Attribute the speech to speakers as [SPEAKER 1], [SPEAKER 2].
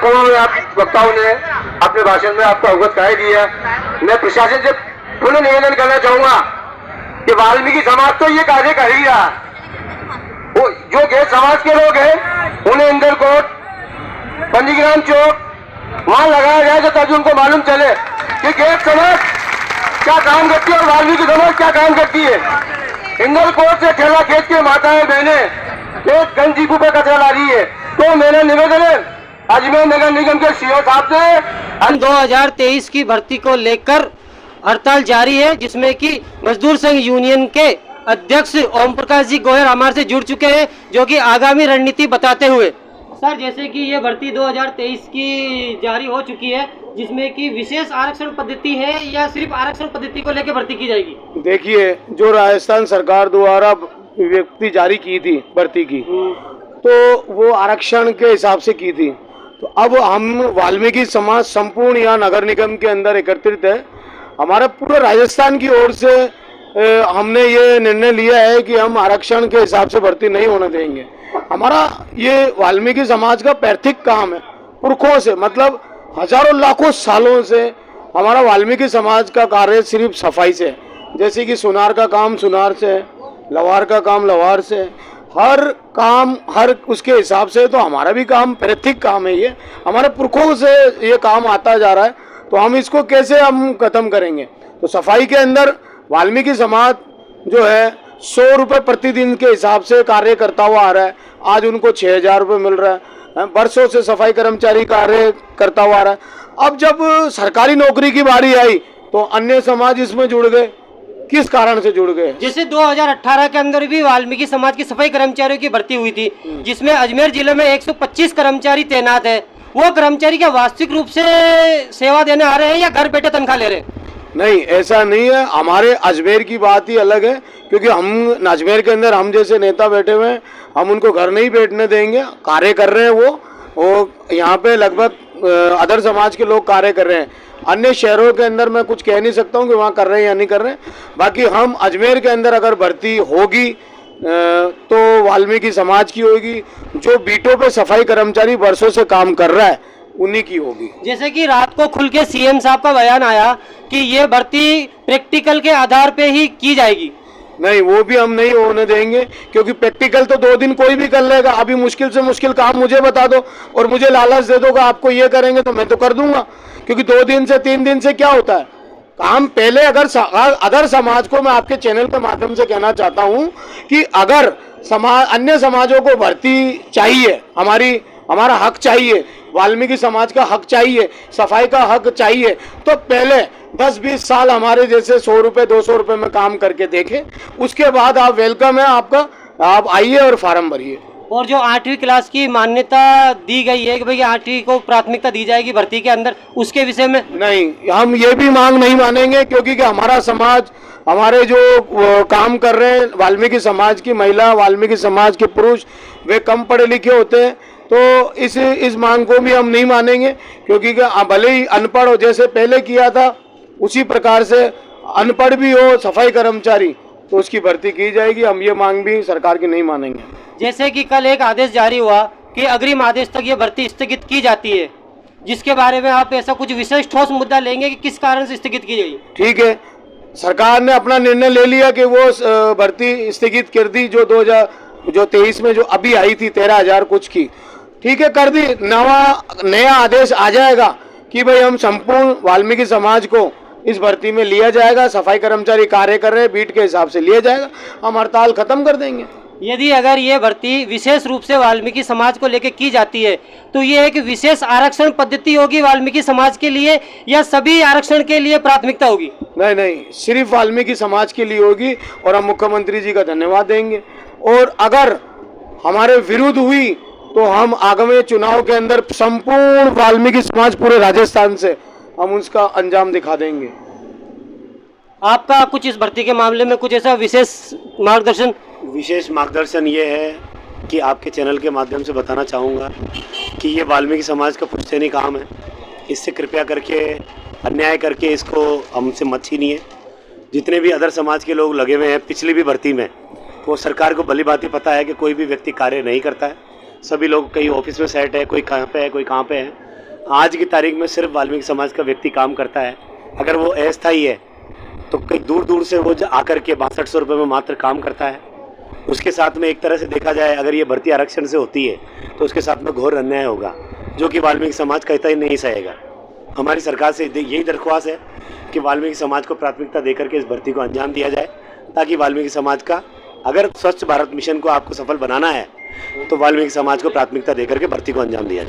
[SPEAKER 1] तमाम आप वक्ताओं ने अपने भाषण में आपको अवगत करा दिया। मैं प्रशासन से पुनः निवेदन करना चाहूंगा कि वाल्मीकि समाज तो ये कार्य कर ही रहा, वो जो गैर समाज के लोग हैं उन्हें इंदर कोट, पंजीग्राम चौक वहां लगाया जाएगा ताकि उनको मालूम चले कि गैर समाज क्या काम करती है और वाल्मीकि समाज क्या काम करती है। इंदर कोट से ठेला खेत के माताएं बहने एक गंज डिपो पे कचरा ला रही है, तो मेरा निवेदन है अजमेर नगर निगम के सीओ साहब से
[SPEAKER 2] 2023 की भर्ती को लेकर हड़ताल जारी है, जिसमें कि मजदूर संघ यूनियन के अध्यक्ष ओम प्रकाश जी गोयर हमारे से जुड़ चुके हैं, जो कि आगामी रणनीति बताते हुए। सर, जैसे कि ये भर्ती 2023 की जारी हो चुकी है, जिसमें कि विशेष आरक्षण पद्धति है या सिर्फ आरक्षण पद्धति को लेकर भर्ती की जाएगी?
[SPEAKER 3] देखिए, जो राजस्थान सरकार द्वारा व्यक्ति जारी की थी भर्ती की, तो वो आरक्षण के हिसाब से की थी। तो अब हम वाल्मीकि समाज संपूर्ण यहाँ नगर निगम के अंदर एकत्रित है। हमारा पूरे राजस्थान की ओर से हमने ये निर्णय लिया है कि हम आरक्षण के हिसाब से भर्ती नहीं होने देंगे। हमारा ये वाल्मीकि समाज का पैतृक काम है, पुरखों से, मतलब हजारों लाखों सालों से हमारा वाल्मीकि समाज का कार्य सिर्फ सफाई से है। जैसे कि सुनार का काम सुनार से है, लवार का काम लवार से है, हर काम हर उसके हिसाब से। तो हमारा भी काम पैतृक काम है, ये हमारे पुरखों से ये काम आता जा रहा है, तो हम इसको कैसे हम खत्म करेंगे। तो सफाई के अंदर वाल्मीकि समाज जो है 100 रुपये प्रतिदिन के हिसाब से कार्य करता हुआ आ रहा है। आज उनको 6000 रुपये मिल रहा है। वर्षों से सफाई कर्मचारी कार्य करता हुआ आ रहा है। अब जब सरकारी नौकरी की बारी आई तो अन्य समाज इसमें जुड़ गए। किस कारण से जुड़ गए?
[SPEAKER 2] जैसे 2018 के अंदर भी वाल्मीकि समाज की सफाई कर्मचारियों की भर्ती हुई थी, जिसमें अजमेर जिले में 125 कर्मचारी तैनात है। वो कर्मचारी क्या वास्तविक रूप से सेवा देने आ रहे हैं या घर बैठे तनख्वाह ले रहे हैं?
[SPEAKER 3] नहीं, ऐसा नहीं है। हमारे अजमेर की बात ही अलग है, क्योंकि हम अजमेर के अंदर हम जैसे नेता बैठे हुए हैं, हम उनको घर नहीं बैठने देंगे। कार्य कर रहे हैं वो यहाँ पे लगभग अदर समाज के लोग कार्य कर रहे हैं। अन्य शहरों के अंदर मैं कुछ कह नहीं सकता हूँ कि वहाँ कर रहे हैं या नहीं कर रहे हैं। बाकी हम अजमेर के अंदर अगर भर्ती होगी तो वाल्मीकि समाज की होगी। जो बीटों पे सफाई कर्मचारी वर्षों से काम कर रहा है उन्हीं की होगी।
[SPEAKER 2] जैसे कि रात को खुल के सीएम साहब का बयान आया कि ये भर्ती प्रैक्टिकल के आधार पे ही की जाएगी।
[SPEAKER 3] नहीं, वो भी हम नहीं होने देंगे, क्योंकि प्रैक्टिकल तो 2 दिन कोई भी कर लेगा। अभी मुश्किल से मुश्किल काम मुझे बता दो और मुझे लालच दे दो कि आपको ये करेंगे, तो मैं तो कर दूंगा। क्योंकि 2 दिन से 3 दिन से क्या होता है काम। पहले अदर समाज को मैं आपके चैनल के माध्यम से कहना चाहता हूँ कि अगर अन्य समाजों को भर्ती चाहिए, हमारा हक चाहिए, वाल्मीकि समाज का हक चाहिए, सफाई का हक चाहिए, तो पहले 10-20 साल हमारे जैसे 100 रुपये 200 रुपये में काम करके देखें। उसके बाद आप वेलकम है आपका, आप आइए और फार्म भरिए।
[SPEAKER 2] और जो 8वीं क्लास की मान्यता दी गई है कि भाई 8वीं को प्राथमिकता दी जाएगी भर्ती के अंदर, उसके विषय में
[SPEAKER 3] नहीं, हम ये भी मांग नहीं मानेंगे, क्योंकि हमारा समाज, हमारे जो काम कर रहे हैं वाल्मीकि समाज की महिला, वाल्मीकि समाज के पुरुष, वे कम पढ़े लिखे होते हैं। तो इस मांग को भी हम नहीं मानेंगे, क्योंकि भले ही अनपढ़ हो, जैसे पहले किया था उसी प्रकार से अनपढ़ भी हो सफाई कर्मचारी, तो उसकी भर्ती की जाएगी। हम ये मांग भी सरकार की नहीं मानेंगे।
[SPEAKER 2] जैसे कि कल एक आदेश जारी हुआ कि अग्रिम आदेश तक ये भर्ती स्थगित की जाती है, जिसके बारे में आप ऐसा कुछ विशेष ठोस मुद्दा लेंगे कि किस कारण से स्थगित की गई?
[SPEAKER 3] ठीक है, सरकार ने अपना निर्णय ले लिया कि वो भर्ती स्थगित कर दी। जो 2023 में जो अभी आई थी 13,000 कुछ की, ठीक है, कर दी। नया आदेश आ जाएगा कि भाई हम संपूर्ण वाल्मीकि समाज को इस भर्ती में लिया जाएगा। सफाई कर्मचारी कार्य कर रहे हैं, बीट के हिसाब से लिया जाएगा। हम हड़ताल खत्म कर देंगे।
[SPEAKER 2] यदि अगर ये भर्ती विशेष रूप से वाल्मीकि समाज को लेकर की जाती है, तो ये एक विशेष आरक्षण पद्धति होगी वाल्मीकि समाज के लिए या सभी आरक्षण के लिए प्राथमिकता होगी?
[SPEAKER 3] नहीं, सिर्फ वाल्मीकि समाज के लिए होगी। और हम मुख्यमंत्री जी का धन्यवाद देंगे। और अगर हमारे विरुद्ध हुई तो हम आगामी चुनाव के अंदर संपूर्ण वाल्मीकि समाज पूरे राजस्थान से हम उसका अंजाम दिखा देंगे।
[SPEAKER 2] आपका कुछ इस भर्ती के मामले में कुछ ऐसा
[SPEAKER 4] विशेष मार्गदर्शन ये है कि आपके चैनल के माध्यम से बताना चाहूँगा कि ये वाल्मीकि समाज का पुश्तैनी काम है। इससे कृपया करके अन्याय करके इसको हमसे मत छीनिए। जितने भी अदर समाज के लोग लगे हुए हैं पिछली भी भर्ती में, वो सरकार को भली भांति पता है कि कोई भी व्यक्ति कार्य नहीं करता है। सभी लोग कहीं ऑफिस में सेट है, कोई कहाँ पे है, कोई कहाँ पे है। आज की तारीख में सिर्फ वाल्मीकि समाज का व्यक्ति काम करता है। अगर वो अस्थायी है तो कई दूर दूर से वो आकर के 6200 रुपये में मात्र काम करता है। उसके साथ में एक तरह से देखा जाए, अगर ये भर्ती आरक्षण से होती है तो उसके साथ में घोर अन्याय होगा, जो कि वाल्मीकि समाज कहता ही नहीं सहेगा। हमारी सरकार से यही दरख्वास्त है कि वाल्मीकि समाज को प्राथमिकता देकर के इस भर्ती को अंजाम दिया जाए, ताकि वाल्मीकि समाज का, अगर स्वच्छ भारत मिशन को आपको सफल बनाना है तो वाल्मीकि समाज को प्राथमिकता देकर के भर्ती को अंजाम दिया जाए।